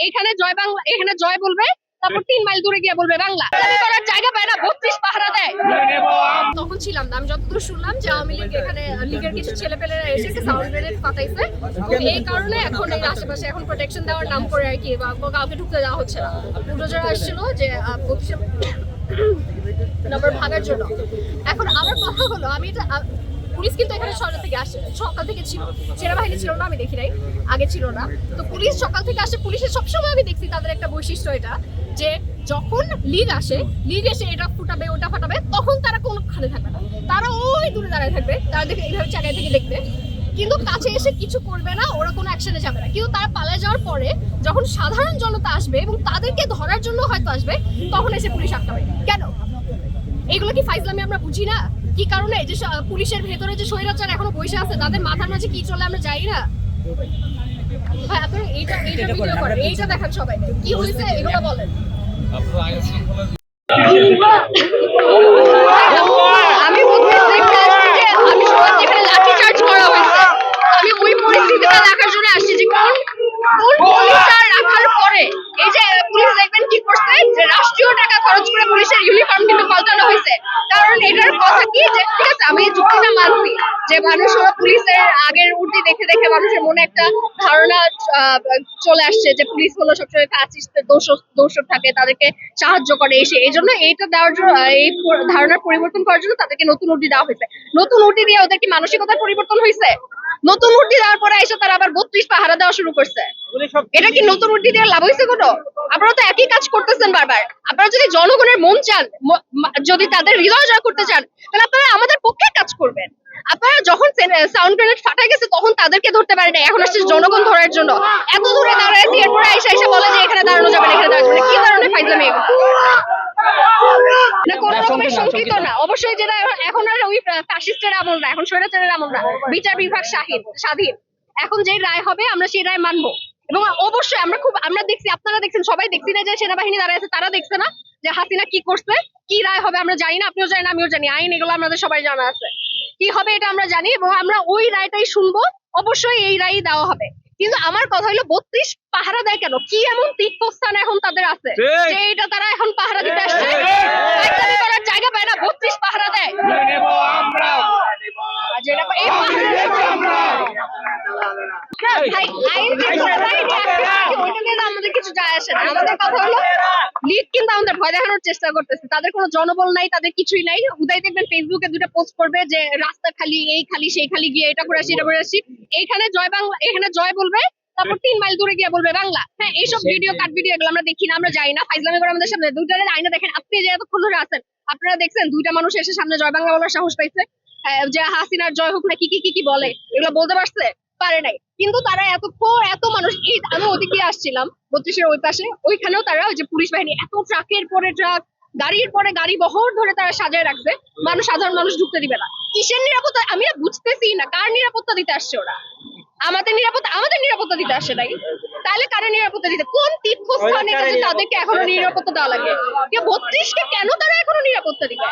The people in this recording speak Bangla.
এখানে জয় বাংলা, এখানে জয় বলবে, তারপর 3 মাইল দূরে গিয়ে বলবে বাংলা। করার জায়গা পায় না, 32 পাহারা দেয়। তখন ছিলাম না, আমি যতদূর শুনলাম যে আওয়ামী লীগ এখানে লিগের কিছু ছেলেপেলেরা এসেছে, সাউন্ড গ্রেনেড ফাটাইছে। এই কারণে এখন এই আশেপাশে এখন প্রোটেকশন দেওয়ার নাম করে আর কি, বা কাউকে ঢুকতে দেওয়া হচ্ছে না। বুলডোজার আসছিল যে 25 নম্বর ভাঙার জন্য। এখন আমার কথা হলো, আমি এটা পুলিশ কিন্তু এখানে সকাল থেকে আসে, সকাল থেকে ছিল, সেনাবাহিনী ছিল না, আমি দেখি নাই, আগে ছিল না। তো পুলিশ সকাল থেকে আসে, পুলিশের সবসময় আমি দেখছি তাদের একটা বৈশিষ্ট্য এটা, যে যখন লীগ আসে, লীগ এসে এটা ফুটাবে ওটা ফাটাবে, তখন তারা কোনোখানে থাকবে না, তারা ওই দূরে দাঁড়ায় থাকবে, তারা দেখে এইভাবে চাকায় থেকে দেখবে, কিন্তু কাছে এসে কিছু করবে না, ওরা কোনো অ্যাকশনে যাবে না। কিন্তু তারা পালায় যাওয়ার পরে যখন সাধারণ জনতা আসবে এবং তাদেরকে ধরার জন্য হয়তো আসবে, তখন এসে পুলিশ আটকাবে। কেন? এগুলো কি ফাইজলামি আমরা বুঝি না? কি কারণে যে পুলিশের ভেতরে যে স্বৈরাচার এখনো বসে আছে, তাদের মাথার মাঝে কি চলে আমরা জানি না? ভাই আপনারা এইটা ভিডিও করেন, এইটা দেখান সবাই, কি হয়েছে এগুলো বলেন। আমি আমি সবাই যেখানে লাঠি চার্জ করা হয়েছে, আমি ওই পরিস্থিতিটা দেখার জন্য আসছি যে কোন পুলিশটা রাখার পরে এই যে পুলিশ দেখবেন কি করছে, যে রাষ্ট্রীয় টাকা খরচ করে পুলিশের ইউনিফর্ম কিন্তু পাল্টানো হয়েছে। কারণ এটার কথা কি, যে ঠিক আছে আমি যুক্তিটা মানছি যে মানুষ পুলিশের আগের উর্দি দেখে দেখে মানুষের মনে একটা ধারণা চলে আসছে যে পুলিশ হলো সবসময় ফ্যাসিস্টের দোষর থাকে, তাদেরকে সাহায্য করে এসে, এই জন্য এইটা দেওয়ার জন্য, এই ধারণার পরিবর্তন করার জন্য তাদেরকে নতুন উর্দি দেওয়া হয়েছে। নতুন উর্দি দিয়ে ওদের কি মানসিকতার পরিবর্তন হয়েছে? নতুন উর্দি দেওয়ার পরে এসে তারা আবার 32 পাহারা দেওয়া শুরু করছে। এটা কি নতুন উর্দি দিয়ে লাভ হয়েছে কোনো? আপনারা তো একই কাজ করতেছেন বারবার। আপনারা যদি জনগণের মন চান, যদি তাদের হৃদয় জয় করতে চান, তাহলে আপনারা আমাদের পক্ষে কাজ করবেন। আপনারা যখন সাউন্ড গ্রেনেড ফাটাই গেছে তখন তাদেরকে ধরতে পারে না, এখন আসছে জনগণ ধরার জন্য। এত দূরে দাঁড়াইছি, এরপরে এসে বলে যে এখানে দাঁড়ানো যাবে না, এখানে দাঁড়ানো যাবে না। কি ধরনের ফাইজলামি এগুলো? না কোন রকমের শঙ্কিত না, অবশ্যই যেটা এখন আর ওই ফ্যাসিস্টের আমল না, এখন স্বৈরাচারের আমল না, বিচার বিভাগ স্বাধীন। এখন যে রায় হবে আমরা সেই রায় মানবো। এবং অবশ্যই আমরা দেখছি, আপনারা দেখছেন, সবাই দেখছি না যে সেনাবাহিনী দাঁড়ায় আছে, তারা দেখছে না যে হাসিনা কি করছে, কি রায় হবে আমরা জানি না, আপনিও জানেন আমিও জানি, আইন এগুলো আমাদের সবাই জানা আছে, কি হবে এটা আমরা জানি, এবং আমরা ওই রায়টাই শুনবো, অবশ্যই এই রায়ই দেওয়া হবে। কিন্তু আমার কথা হলো 32 পাহারা দেয় কেন? কি এমন তীর্থস্থান এখন তাদের আছে যে এটা তারা এখন পাহারা দিতে আসছে? করার জায়গা পায় না, 32 পাহারা দেয়। আমাদের কিছু যায় আসে না, আমাদের কথা হলো লীগ কিন্তু আমাদের ভয় দেখানোর চেষ্টা করতেছে, তাদের কোনো জনবল নাই, তাদের কিছুই নাই। উদয় দেখবেন ফেসবুকে 2টা পোস্ট করবে যে রাস্তা খালি, এই খালি সেই খালি, গিয়ে এটা করে আসি এটা করে আসি। এইখানে জয় বাংলা, এখানে জয় বলবে, তারপর 3 মাইল দূরে গিয়ে বলবে বাংলা। হ্যাঁ, এইসব ভিডিও কাট ভিডিও এগুলো আমরা দেখি না, আমরা যাই না, ফাইজলামি করে আমাদের সামনে। 2টার আয়না দেখেন, আপনি যে এতক্ষণ ধরে আছেন আপনারা দেখছেন 2টা মানুষ এসে সামনে জয় বাংলা বলার সাহস পাইছে? যে হাসিনার জয় হোক না কি কি কি বলে এগুলো বলতে পারছে? পারে নাই। কিন্তু তারা এত মানুষ, এই আমি ওদিকে আসছিলাম 32-এর ওই পাশে, ওইখানেও তারা ওই যে পুলিশ বাহিনী এত ট্রাকের পরে ট্রাক, গাড়ির পরে গাড়ি বহর ধরে তারা সাজায় রাখছে, সাধারণ মানুষ ঢুকতে দিবে না। কিসের নিরাপত্তা আমি না বুঝতেছি না, কার নিরাপত্তা দিতে আসছে ওরা? আমাদের নিরাপত্তা দিতে আসে নাই, তাহলে কারের নিরাপত্তা দিতে? কোন তীর্থস্থানে তাদেরকে এখনো নিরাপত্তা দেওয়া লাগে? 32 কে কেন তারা এখনো নিরাপত্তা দিবে?